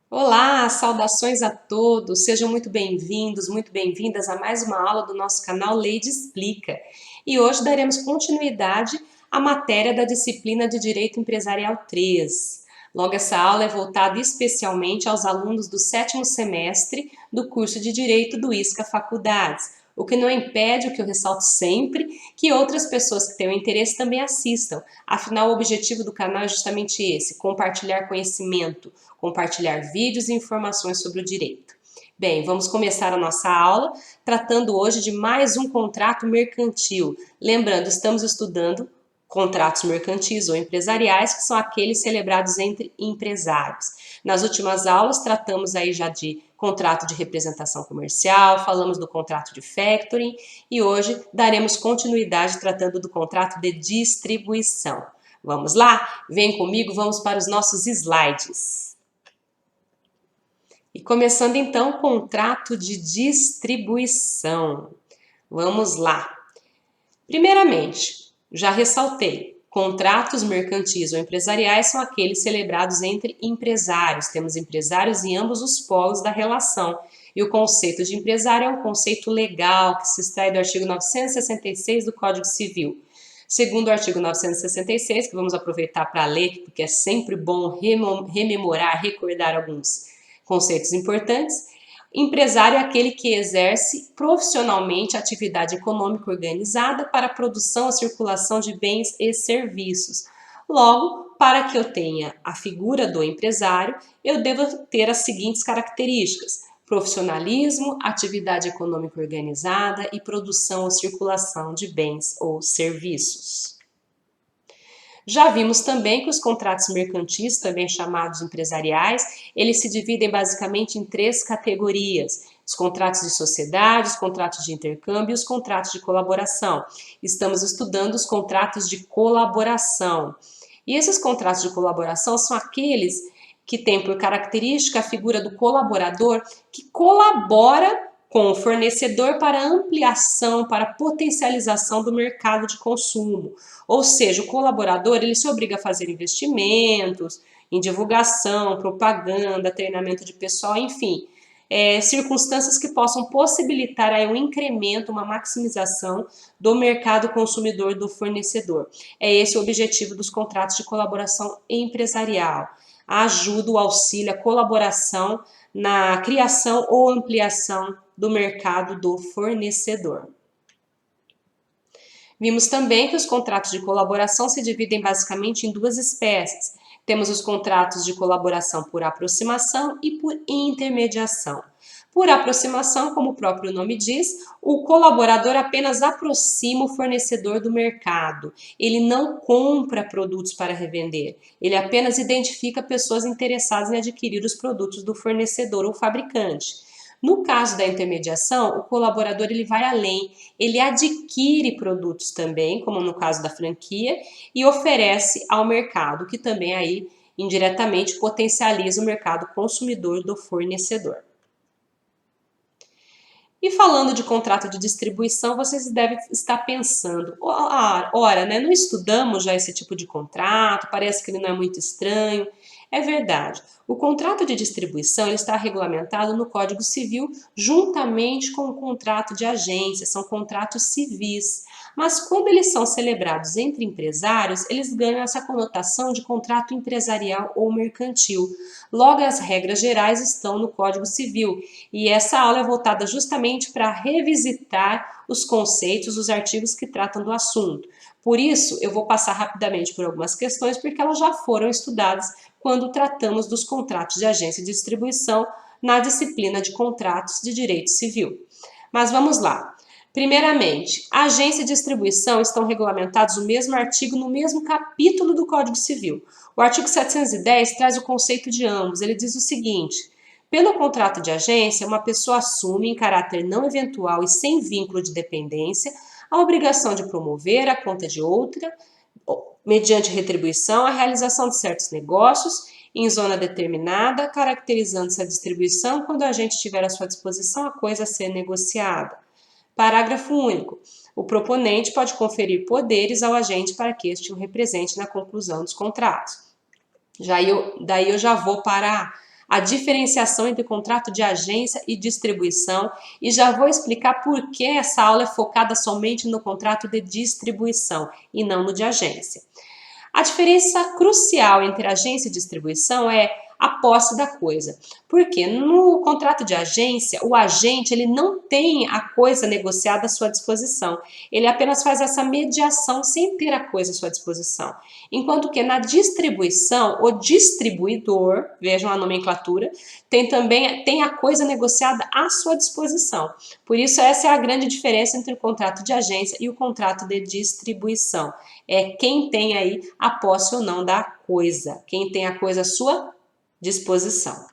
Olá, saudações a todos, sejam muito bem-vindos, muito bem-vindas a mais uma aula do nosso canal Leide Explica. E hoje daremos continuidade à matéria da disciplina de Direito Empresarial 3. Logo, essa aula é voltada especialmente aos alunos do sétimo semestre do curso de Direito do ISCA Faculdades, o que não impede, o que eu ressalto sempre, que outras pessoas que tenham interesse também assistam. Afinal, o objetivo do canal é justamente esse, compartilhar conhecimento, compartilhar vídeos e informações sobre o direito. Bem, vamos começar a nossa aula tratando hoje de mais um contrato mercantil. Lembrando, estamos estudando contratos mercantis ou empresariais, que são aqueles celebrados entre empresários. Nas últimas aulas tratamos aí já de contrato de representação comercial, falamos do contrato de factoring e hoje daremos continuidade tratando do contrato de distribuição. Vamos lá? Vem comigo, vamos para os nossos slides. E começando então o contrato de distribuição. Vamos lá. Primeiramente, já ressaltei, contratos mercantis ou empresariais são aqueles celebrados entre empresários. Temos empresários em ambos os polos da relação. E o conceito de empresário é um conceito legal que se extrai do artigo 966 do Código Civil. Segundo o artigo 966, que vamos aproveitar para ler, porque é sempre bom rememorar, recordar alguns conceitos importantes. Empresário é aquele que exerce profissionalmente atividade econômica organizada para a produção e circulação de bens e serviços. Logo, para que eu tenha a figura do empresário, eu devo ter as seguintes características: profissionalismo, atividade econômica organizada e produção ou circulação de bens ou serviços. Já vimos também que os contratos mercantis, também chamados empresariais, eles se dividem basicamente em três categorias: os contratos de sociedade, os contratos de intercâmbio e os contratos de colaboração. Estamos estudando os contratos de colaboração. E esses contratos de colaboração são aqueles que têm por característica a figura do colaborador que colabora com o fornecedor para ampliação, para potencialização do mercado de consumo. Ou seja, o colaborador ele se obriga a fazer investimentos em divulgação, propaganda, treinamento de pessoal, enfim, circunstâncias que possam possibilitar aí um incremento, uma maximização do mercado consumidor do fornecedor. É esse o objetivo dos contratos de colaboração empresarial. A ajuda, o auxílio, a colaboração na criação ou ampliação do mercado do fornecedor. Vimos também que os contratos de colaboração se dividem basicamente em duas espécies. Temos os contratos de colaboração por aproximação e por intermediação. Por aproximação, como o próprio nome diz, o colaborador apenas aproxima o fornecedor do mercado. Ele não compra produtos para revender, ele apenas identifica pessoas interessadas em adquirir os produtos do fornecedor ou fabricante. No caso da intermediação, o colaborador ele vai além, ele adquire produtos também, como no caso da franquia, e oferece ao mercado, que também aí indiretamente potencializa o mercado consumidor do fornecedor. E falando de contrato de distribuição, vocês devem estar pensando, ora, né, não estudamos já esse tipo de contrato, parece que ele não é muito estranho. É verdade. O contrato de distribuição ele está regulamentado no Código Civil juntamente com o contrato de agência, são contratos civis. Mas quando eles são celebrados entre empresários, eles ganham essa conotação de contrato empresarial ou mercantil. Logo, as regras gerais estão no Código Civil e essa aula é voltada justamente para revisitar os conceitos, os artigos que tratam do assunto. Por isso, eu vou passar rapidamente por algumas questões, porque elas já foram estudadas quando tratamos dos contratos de agência de distribuição na disciplina de contratos de direito civil. Mas vamos lá. Primeiramente, a agência e distribuição estão regulamentados no mesmo artigo, no mesmo capítulo do Código Civil. O artigo 710 traz o conceito de ambos. Ele diz o seguinte: pelo contrato de agência, uma pessoa assume, em caráter não eventual e sem vínculo de dependência, a obrigação de promover, à conta de outra, mediante retribuição, a realização de certos negócios em zona determinada, caracterizando-se a distribuição quando o agente tiver à sua disposição a coisa a ser negociada. Parágrafo único. O proponente pode conferir poderes ao agente para que este o represente na conclusão dos contratos. Daí eu já vou para a diferenciação entre contrato de agência e distribuição e já vou explicar por que essa aula é focada somente no contrato de distribuição e não no de agência. A diferença crucial entre agência e distribuição é a posse da coisa. Porque no contrato de agência, o agente ele não tem a coisa negociada à sua disposição. Ele apenas faz essa mediação sem ter a coisa à sua disposição. Enquanto que na distribuição, o distribuidor, vejam a nomenclatura, tem a coisa negociada à sua disposição. Por isso, essa é a grande diferença entre o contrato de agência e o contrato de distribuição. É quem tem aí a posse ou não da coisa, quem tem a coisa à sua disposição.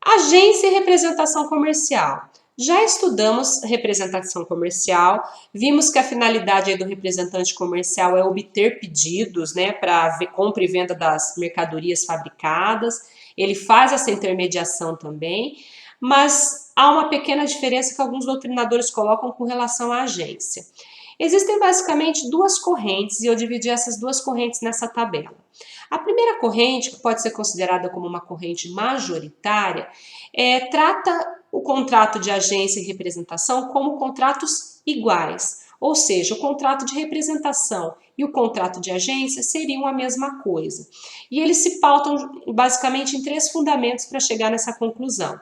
Agência e representação comercial. Já estudamos representação comercial, vimos que a finalidade do representante comercial é obter pedidos, né, para compra e venda das mercadorias fabricadas. Ele faz essa intermediação também, mas há uma pequena diferença que alguns doutrinadores colocam com relação à agência. Existem basicamente duas correntes e eu dividi essas duas correntes nessa tabela. A primeira corrente, que pode ser considerada como uma corrente majoritária, trata o contrato de agência e representação como contratos iguais, ou seja, o contrato de representação e o contrato de agência seriam a mesma coisa. E eles se pautam basicamente em três fundamentos para chegar nessa conclusão.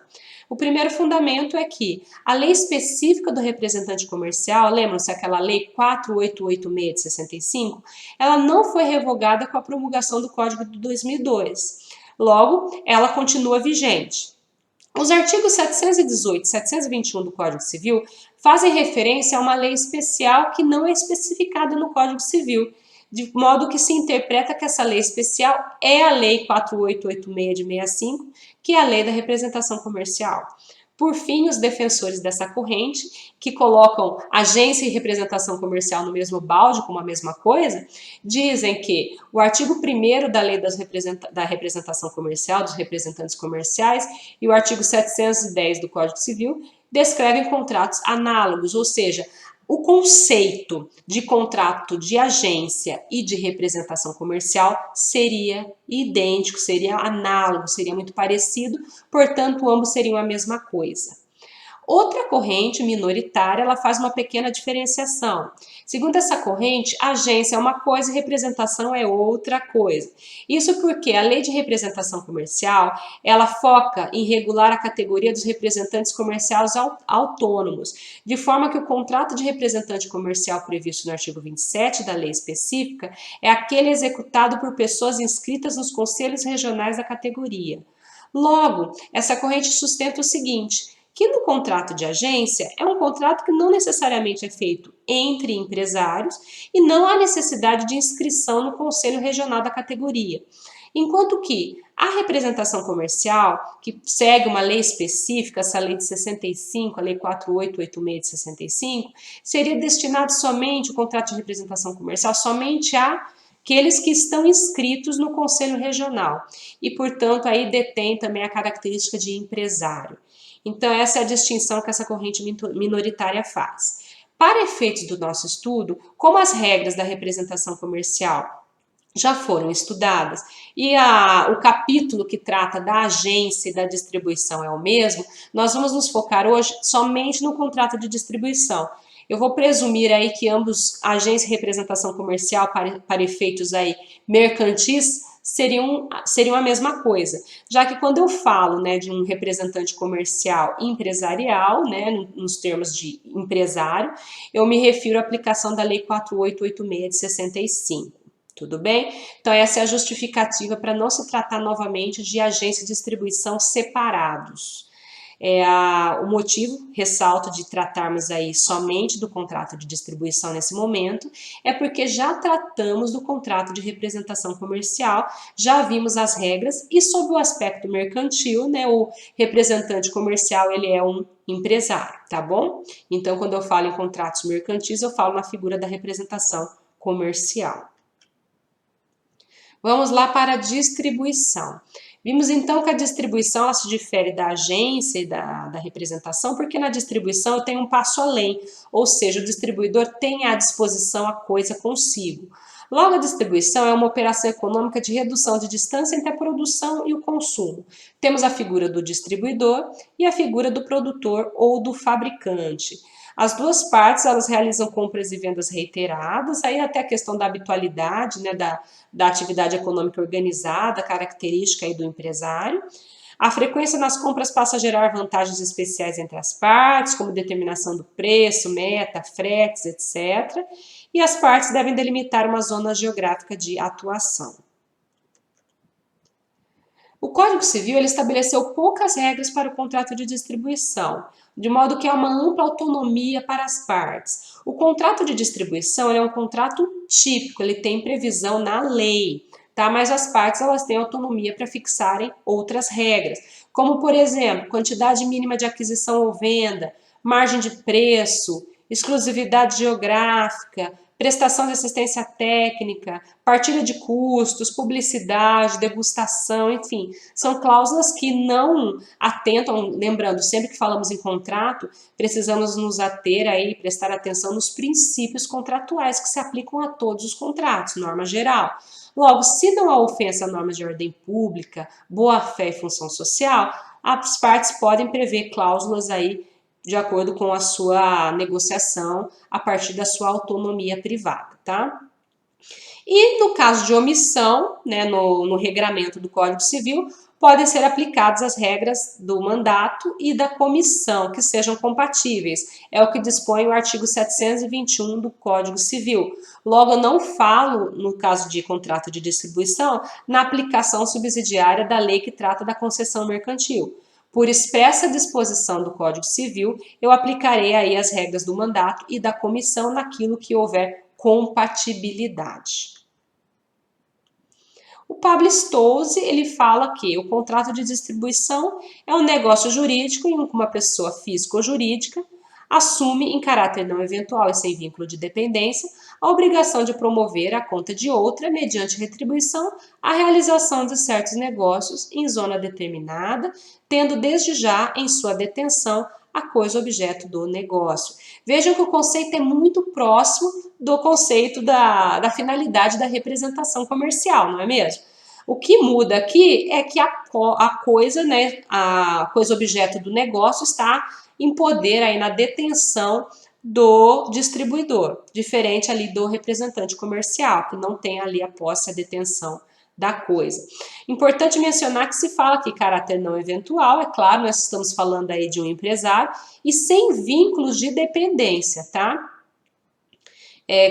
O primeiro fundamento é que a lei específica do representante comercial, lembram-se aquela lei 4886 de 65, ela não foi revogada com a promulgação do Código de 2002. Logo, ela continua vigente. Os artigos 718 e 721 do Código Civil fazem referência a uma lei especial que não é especificada no Código Civil, de modo que se interpreta que essa lei especial é a Lei 4886 de 65, que é a Lei da Representação Comercial. Por fim, os defensores dessa corrente, que colocam agência e representação comercial no mesmo balde, como a mesma coisa, dizem que o artigo 1º da Lei da Representação Comercial, dos representantes comerciais, e o artigo 710 do Código Civil descrevem contratos análogos, ou seja, o conceito de contrato de agência e de representação comercial seria idêntico, seria análogo, seria muito parecido, portanto, ambos seriam a mesma coisa. Outra corrente minoritária, ela faz uma pequena diferenciação. Segundo essa corrente, agência é uma coisa e representação é outra coisa. Isso porque a lei de representação comercial, ela foca em regular a categoria dos representantes comerciais autônomos, de forma que o contrato de representante comercial previsto no artigo 27 da lei específica é aquele executado por pessoas inscritas nos conselhos regionais da categoria. Logo, essa corrente sustenta o seguinte, que no contrato de agência é um contrato que não necessariamente é feito entre empresários e não há necessidade de inscrição no Conselho Regional da categoria. Enquanto que a representação comercial, que segue uma lei específica, essa lei de 65, a lei 4886 de 65, seria destinado somente, o contrato de representação comercial, somente àqueles que estão inscritos no Conselho Regional e, portanto, aí detém também a característica de empresário. Então, essa é a distinção que essa corrente minoritária faz. Para efeitos do nosso estudo, como as regras da representação comercial já foram estudadas e o capítulo que trata da agência e da distribuição é o mesmo, nós vamos nos focar hoje somente no contrato de distribuição. Eu vou presumir aí que ambos, agência e representação comercial para efeitos aí mercantis, seriam a mesma coisa, já que quando eu falo, né, de um representante comercial empresarial, né, nos termos de empresário, eu me refiro à aplicação da Lei 4886 de 65. Tudo bem? Então, essa é a justificativa para não se tratar novamente de agência e distribuição separados. O motivo, ressalto, de tratarmos aí somente do contrato de distribuição nesse momento, é porque já tratamos do contrato de representação comercial, já vimos as regras e sob o aspecto mercantil, né, o representante comercial ele é um empresário, tá bom? Então, quando eu falo em contratos mercantis, eu falo na figura da representação comercial. Vamos lá para a distribuição. Vimos então que a distribuição ela se difere da agência e da representação, porque na distribuição eu tenho um passo além, ou seja, o distribuidor tem à disposição a coisa consigo. Logo, a distribuição é uma operação econômica de redução de distância entre a produção e o consumo. Temos a figura do distribuidor e a figura do produtor ou do fabricante. As duas partes, elas realizam compras e vendas reiteradas, aí até a questão da habitualidade, né, da atividade econômica organizada, característica aí do empresário. A frequência nas compras passa a gerar vantagens especiais entre as partes, como determinação do preço, meta, fretes, etc. E as partes devem delimitar uma zona geográfica de atuação. O Código Civil ele estabeleceu poucas regras para o contrato de distribuição, de modo que há uma ampla autonomia para as partes. O contrato de distribuição ele é um contrato típico, ele tem previsão na lei, tá? Mas as partes elas têm autonomia para fixarem outras regras, como por exemplo, quantidade mínima de aquisição ou venda, margem de preço, exclusividade geográfica, prestação de assistência técnica, partilha de custos, publicidade, degustação, enfim, são cláusulas que não atentam, lembrando, sempre que falamos em contrato, precisamos nos ater aí, prestar atenção nos princípios contratuais que se aplicam a todos os contratos, norma geral. Logo, se não há ofensa a normas de ordem pública, boa-fé e função social, as partes podem prever cláusulas aí de acordo com a sua negociação, a partir da sua autonomia privada, tá? E no caso de omissão, né, no regramento do Código Civil, podem ser aplicadas as regras do mandato e da comissão, que sejam compatíveis. É o que dispõe o artigo 721 do Código Civil. Logo, eu não falo, no caso de contrato de distribuição, na aplicação subsidiária da lei que trata da concessão mercantil. Por expressa disposição do Código Civil, eu aplicarei aí as regras do mandato e da comissão naquilo que houver compatibilidade. O Pablo Stolze, ele fala que o contrato de distribuição é um negócio jurídico em que uma pessoa física ou jurídica assume, em caráter não eventual e sem vínculo de dependência, a obrigação de promover à conta de outra, mediante retribuição, a realização de certos negócios em zona determinada, tendo desde já em sua detenção a coisa objeto do negócio. Vejam que o conceito é muito próximo do conceito da finalidade da representação comercial, não é mesmo? O que muda aqui é que a coisa, né, a coisa objeto do negócio está em poder aí na detenção do distribuidor, diferente ali do representante comercial, que não tem ali a posse, a detenção da coisa. Importante mencionar que se fala aqui caráter não eventual, é claro, nós estamos falando aí de um empresário, e sem vínculos de dependência, tá?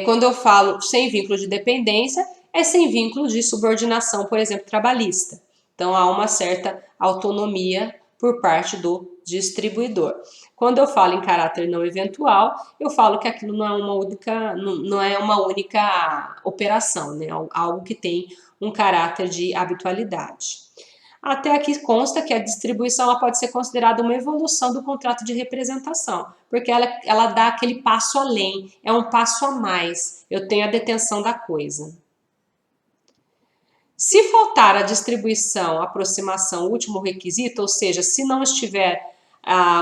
Quando eu falo sem vínculo de dependência, é sem vínculo de subordinação, por exemplo, trabalhista. Então, há uma certa autonomia por parte do distribuidor. Quando eu falo em caráter não eventual, eu falo que aquilo não é uma única operação, né? Algo que tem um caráter de habitualidade. Até aqui consta que a distribuição ela pode ser considerada uma evolução do contrato de representação, porque ela dá aquele passo além, é um passo a mais, eu tenho a detenção da coisa. Se faltar a distribuição, aproximação, último requisito, ou seja, se não estiver,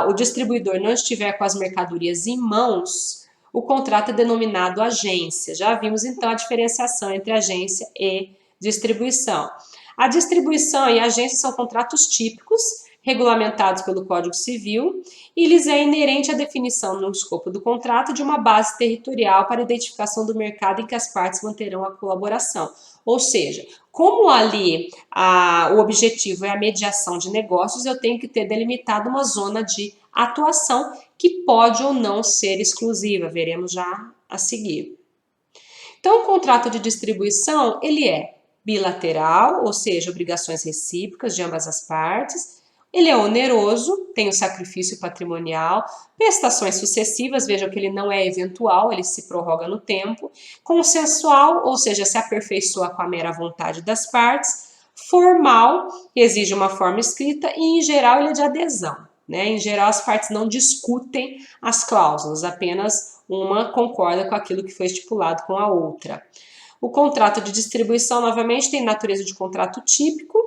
o distribuidor não estiver com as mercadorias em mãos, o contrato é denominado agência. Já vimos então a diferenciação entre agência e distribuição. A distribuição e a agência são contratos típicos, regulamentados pelo Código Civil, e lhes é inerente a definição no escopo do contrato de uma base territorial para identificação do mercado em que as partes manterão a colaboração. Ou seja, como ali o objetivo é a mediação de negócios, eu tenho que ter delimitado uma zona de atuação que pode ou não ser exclusiva, veremos já a seguir. Então, o contrato de distribuição, ele é bilateral, ou seja, obrigações recíprocas de ambas as partes. Ele é oneroso, tem o sacrifício patrimonial, prestações sucessivas, vejam que ele não é eventual, ele se prorroga no tempo. Consensual, ou seja, se aperfeiçoa com a mera vontade das partes. Formal, exige uma forma escrita e, em geral, ele é de adesão. Né? Em geral, as partes não discutem as cláusulas, apenas uma concorda com aquilo que foi estipulado com a outra. O contrato de distribuição, novamente, tem natureza de contrato típico,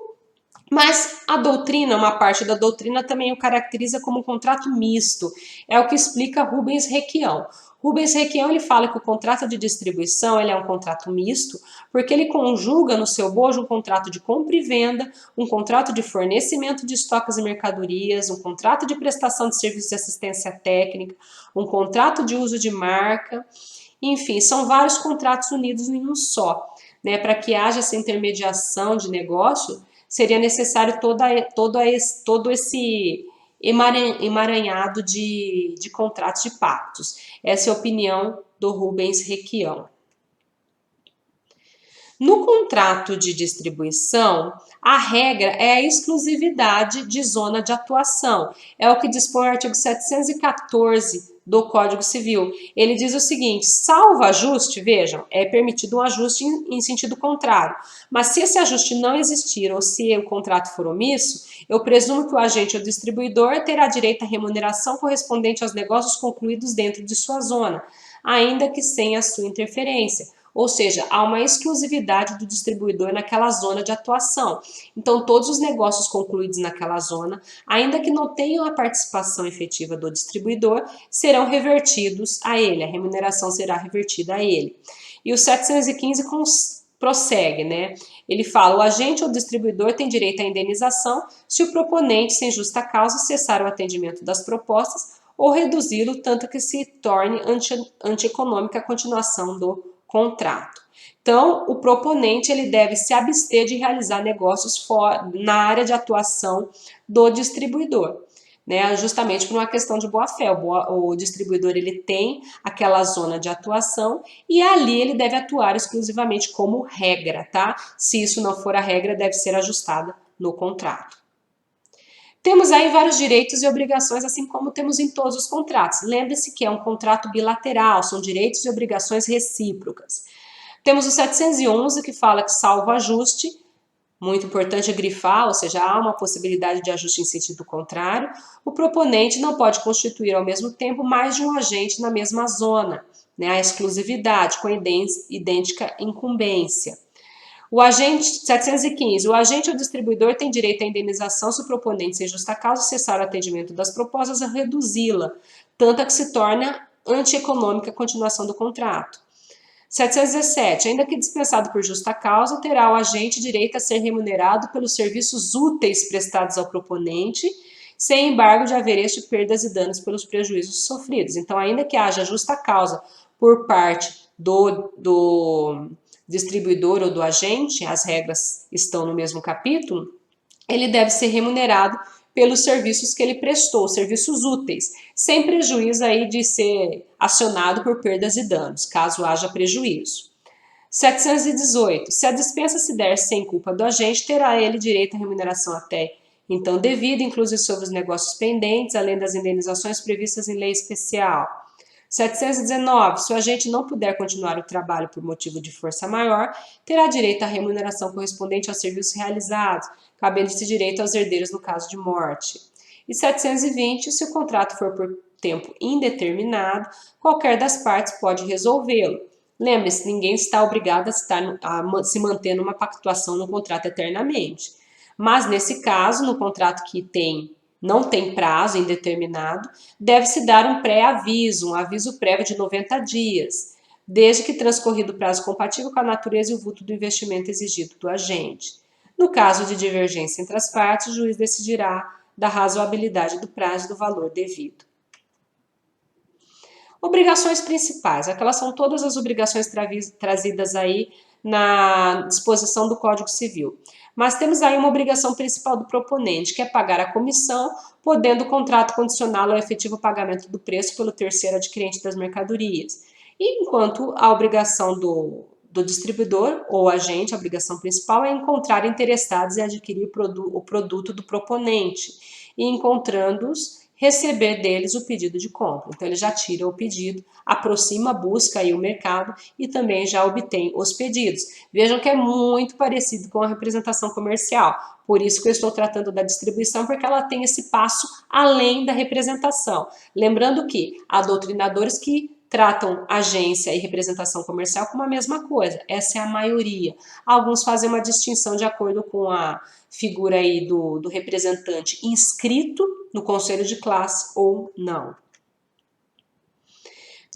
Mas a doutrina, uma parte da doutrina também o caracteriza como um contrato misto. É o que explica Rubens Requião. Rubens Requião ele fala que o contrato de distribuição ele é um contrato misto, porque ele conjuga no seu bojo um contrato de compra e venda, um contrato de fornecimento de estoques e mercadorias, um contrato de prestação de serviços de assistência técnica, um contrato de uso de marca, enfim, são vários contratos unidos em um só. Né? Para que haja essa intermediação de negócio, seria necessário todo esse emaranhado de contratos de pactos. Essa é a opinião do Rubens Requião. No contrato de distribuição, a regra é a exclusividade de zona de atuação. É o que dispõe o artigo 714 do Código Civil. Ele diz o seguinte: salvo ajuste, vejam, é permitido um ajuste em sentido contrário. Mas se esse ajuste não existir ou se o contrato for omisso, eu presumo que o agente ou distribuidor terá direito à remuneração correspondente aos negócios concluídos dentro de sua zona, ainda que sem a sua interferência. Ou seja, há uma exclusividade do distribuidor naquela zona de atuação. Então, todos os negócios concluídos naquela zona, ainda que não tenham a participação efetiva do distribuidor, serão revertidos a ele, a remuneração será revertida a ele. E o 715 prossegue, né? Ele fala: o agente ou distribuidor tem direito à indenização se o proponente, sem justa causa, cessar o atendimento das propostas ou reduzi-lo tanto que se torne antieconômica a continuação do contrato. Então, o proponente ele deve se abster de realizar negócios na área de atuação do distribuidor, né? Justamente por uma questão de boa-fé. O distribuidor ele tem aquela zona de atuação e ali ele deve atuar exclusivamente como regra, tá? Se isso não for a regra, deve ser ajustada no contrato. Temos aí vários direitos e obrigações, assim como temos em todos os contratos. Lembre-se que é um contrato bilateral, são direitos e obrigações recíprocas. Temos o 711, que fala que salvo ajuste, muito importante grifar, ou seja, há uma possibilidade de ajuste em sentido contrário, o proponente não pode constituir ao mesmo tempo mais de um agente na mesma zona, né? A exclusividade com idêntica incumbência. O agente 715, o agente ou distribuidor tem direito à indenização se o proponente, sem justa causa, cessar o atendimento das propostas ou reduzi-la, tanto a que se torna antieconômica a continuação do contrato. 717, ainda que dispensado por justa causa, terá o agente direito a ser remunerado pelos serviços úteis prestados ao proponente, sem embargo de haver este perdas e danos pelos prejuízos sofridos. Então, ainda que haja justa causa por parte do distribuidor ou do agente, as regras estão no mesmo capítulo, ele deve ser remunerado pelos serviços que ele prestou, serviços úteis, sem prejuízo aí de ser acionado por perdas e danos, caso haja prejuízo. 718. Se a dispensa se der sem culpa do agente, terá ele direito à remuneração até então devida, inclusive sobre os negócios pendentes, além das indenizações previstas em lei especial. 719. Se o agente não puder continuar o trabalho por motivo de força maior, terá direito à remuneração correspondente aos serviços realizados, cabendo esse direito aos herdeiros no caso de morte. E 720. Se o contrato for por tempo indeterminado, qualquer das partes pode resolvê-lo. Lembre-se, ninguém está obrigado a se manter numa pactuação no contrato eternamente. Mas, nesse caso, no contrato que não tem prazo indeterminado, deve-se dar um pré-aviso, um aviso prévio de 90 dias, desde que transcorrido o prazo compatível com a natureza e o vulto do investimento exigido do agente. No caso de divergência entre as partes, o juiz decidirá da razoabilidade do prazo e do valor devido. Obrigações principais, aquelas são todas as obrigações trazidas aí na disposição do Código Civil. Mas temos aí uma obrigação principal do proponente, que é pagar a comissão, podendo o contrato condicioná-lo ao efetivo pagamento do preço pelo terceiro adquirente das mercadorias. E enquanto a obrigação do distribuidor ou agente, a obrigação principal é encontrar interessados e adquirir o produto do proponente, e encontrando-os, receber deles o pedido de compra. Então, ele já tira o pedido, aproxima, busca aí o mercado e também já obtém os pedidos. Vejam que é muito parecido com a representação comercial. Por isso que eu estou tratando da distribuição, porque ela tem esse passo além da representação. Lembrando que há doutrinadores que tratam agência e representação comercial como a mesma coisa. Essa é a maioria. Alguns fazem uma distinção de acordo com a figura aí do representante inscrito no conselho de classe ou não.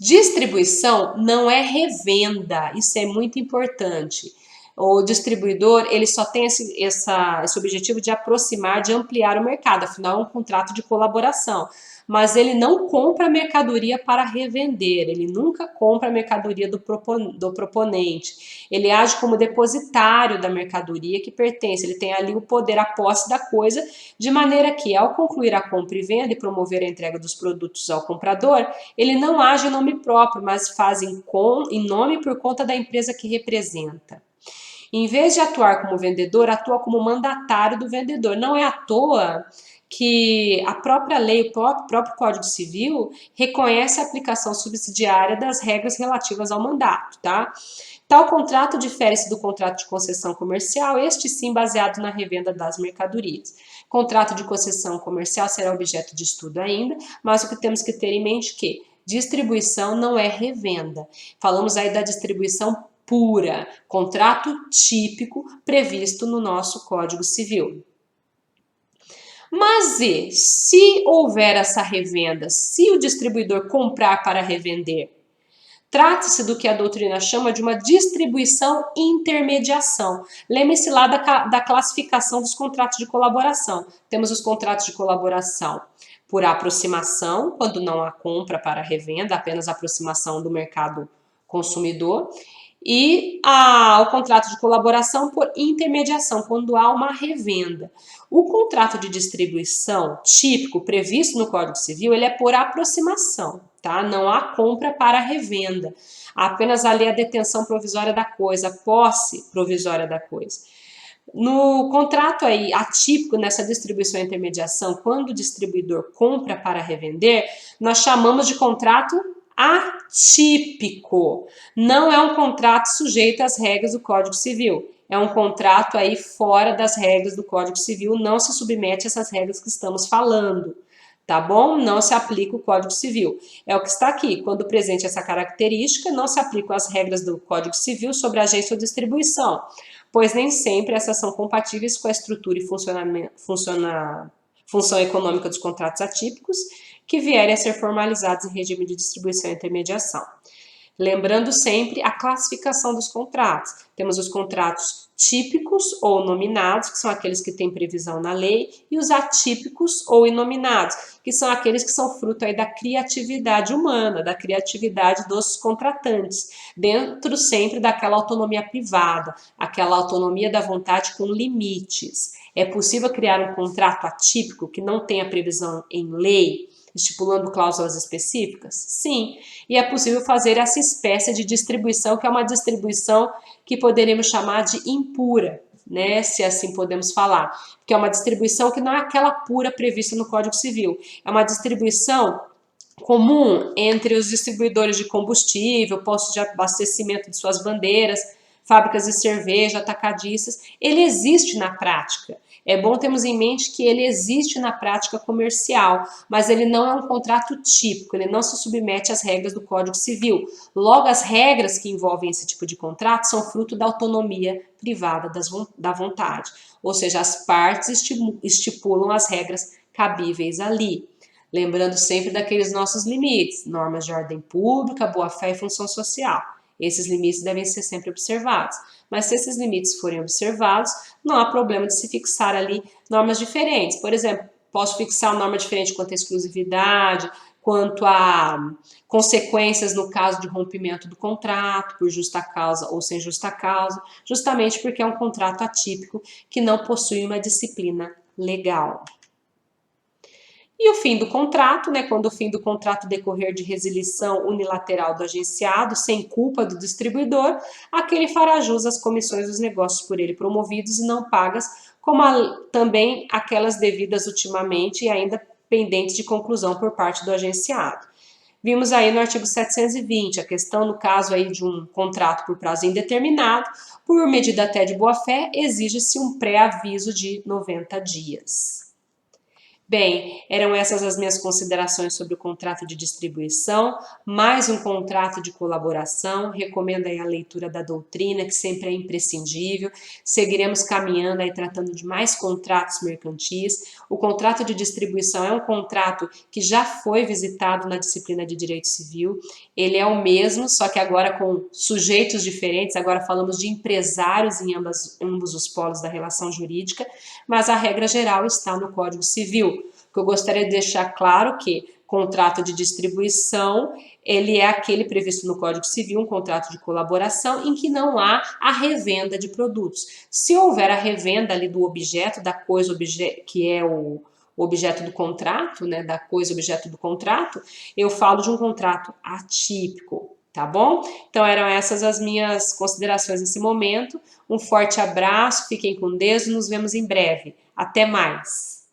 Distribuição não é revenda, isso é muito importante. O distribuidor, ele só tem esse objetivo de aproximar, de ampliar o mercado, afinal é um contrato de colaboração. Mas ele não compra mercadoria para revender, ele nunca compra a mercadoria do proponente. Ele age como depositário da mercadoria que pertence, ele tem ali o poder, a posse da coisa, de maneira que, ao concluir a compra e venda e promover a entrega dos produtos ao comprador, ele não age em nome próprio, mas faz em nome por conta da empresa que representa. Em vez de atuar como vendedor, atua como mandatário do vendedor. Não é à toa que a própria lei, o próprio Código Civil, reconhece a aplicação subsidiária das regras relativas ao mandato, tá? Tal contrato difere-se do contrato de concessão comercial, este sim baseado na revenda das mercadorias. Contrato de concessão comercial será objeto de estudo ainda, mas o que temos que ter em mente é que distribuição não é revenda. Falamos aí da distribuição pura, contrato típico previsto no nosso Código Civil. Mas e se houver essa revenda, se o distribuidor comprar para revender? Trata-se do que a doutrina chama de uma distribuição intermediação. Lembre-se lá da classificação dos contratos de colaboração. Temos os contratos de colaboração por aproximação, quando não há compra para revenda, apenas aproximação do mercado consumidor, e o contrato de colaboração por intermediação, quando há uma revenda. O contrato de distribuição típico previsto no Código Civil, ele é por aproximação, tá? Não há compra para revenda, há apenas ali a detenção provisória da coisa, a posse provisória da coisa. No contrato aí atípico, nessa distribuição e intermediação, quando o distribuidor compra para revender, nós chamamos de contrato atípico. Não é um contrato sujeito às regras do Código Civil. É um contrato aí fora das regras do Código Civil, não se submete a essas regras que estamos falando, tá bom? Não se aplica o Código Civil. É o que está aqui. Quando presente essa característica, não se aplicam as regras do Código Civil sobre agência ou distribuição, pois nem sempre essas são compatíveis com a estrutura e função econômica dos contratos atípicos, que vierem a ser formalizados em regime de distribuição e intermediação. Lembrando sempre a classificação dos contratos. Temos os contratos típicos ou nominados, que são aqueles que têm previsão na lei, e os atípicos ou inominados, que são aqueles que são fruto aí da criatividade humana, da criatividade dos contratantes, dentro sempre daquela autonomia privada, aquela autonomia da vontade com limites. É possível criar um contrato atípico que não tenha previsão em lei, estipulando cláusulas específicas? Sim, e é possível fazer essa espécie de distribuição, que é uma distribuição que poderíamos chamar de impura, né, se assim podemos falar, porque é uma distribuição que não é aquela pura prevista no Código Civil, é uma distribuição comum entre os distribuidores de combustível, postos de abastecimento de suas bandeiras, fábricas de cerveja, atacadistas. Ele existe na prática. É bom termos em mente que ele existe na prática comercial, mas ele não é um contrato típico, ele não se submete às regras do Código Civil. Logo, as regras que envolvem esse tipo de contrato são fruto da autonomia privada da vontade, ou seja, as partes estipulam as regras cabíveis ali. Lembrando sempre daqueles nossos limites, normas de ordem pública, boa-fé e função social. Esses limites devem ser sempre observados. Mas se esses limites forem observados, não há problema de se fixar ali normas diferentes. Por exemplo, posso fixar uma norma diferente quanto à exclusividade, quanto a consequências no caso de rompimento do contrato, por justa causa ou sem justa causa, justamente porque é um contrato atípico que não possui uma disciplina legal. E o fim do contrato, né, quando o fim do contrato decorrer de resilição unilateral do agenciado, sem culpa do distribuidor, aquele fará jus às comissões dos negócios por ele promovidos e não pagas, como também aquelas devidas ultimamente e ainda pendentes de conclusão por parte do agenciado. Vimos aí no artigo 720, a questão no caso aí de um contrato por prazo indeterminado, por medida até de boa-fé, exige-se um pré-aviso de 90 dias. Bem, eram essas as minhas considerações sobre o contrato de distribuição, mais um contrato de colaboração. Recomendo aí a leitura da doutrina, que sempre é imprescindível. Seguiremos caminhando aí tratando de mais contratos mercantis. O contrato de distribuição é um contrato que já foi visitado na disciplina de Direito Civil. Ele é o mesmo, só que agora com sujeitos diferentes. Agora falamos de empresários em ambos os polos da relação jurídica, mas a regra geral está no Código Civil. Que eu gostaria de deixar claro que contrato de distribuição, ele é aquele previsto no Código Civil, um contrato de colaboração em que não há a revenda de produtos. Se houver a revenda ali do objeto, da coisa que é o objeto do contrato, né, da coisa objeto do contrato, eu falo de um contrato atípico, tá bom? Então eram essas as minhas considerações nesse momento. Um forte abraço, fiquem com Deus e nos vemos em breve. Até mais!